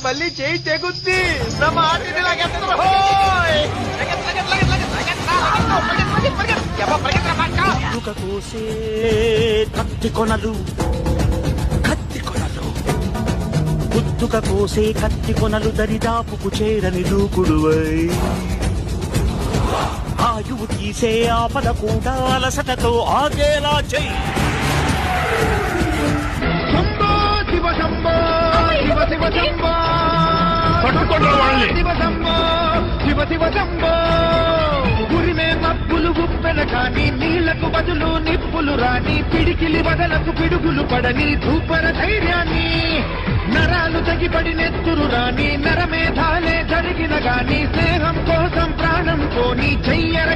మళ్ళీ చేయి తెగుద్ది కోసే కత్తి కొనలు గుత్తుక కోసే కత్తి కొనలు దరిదాపుకు చేరని దూకుడువై ఆయువు తీసే ఆపద కూడా అలసటతో ఆగేలా చెయ్యి. శంభో శివ శంభో శివ శివ శంభో శివ శంభో శివ శివ శంభో ఉరిమే మబ్బులు గుప్పెన కాని నీళ్లకు బదులు నిప్పులు రాని పిడికిలి బదలకు పిడుగులు పడని ధూపర ధైర్యాన్ని నరాలు తగిపడి నెత్తురు రాని నరమేధాలే జరిగిన గాని స్నేహం కోసం ప్రాణం కోని చెయ్యర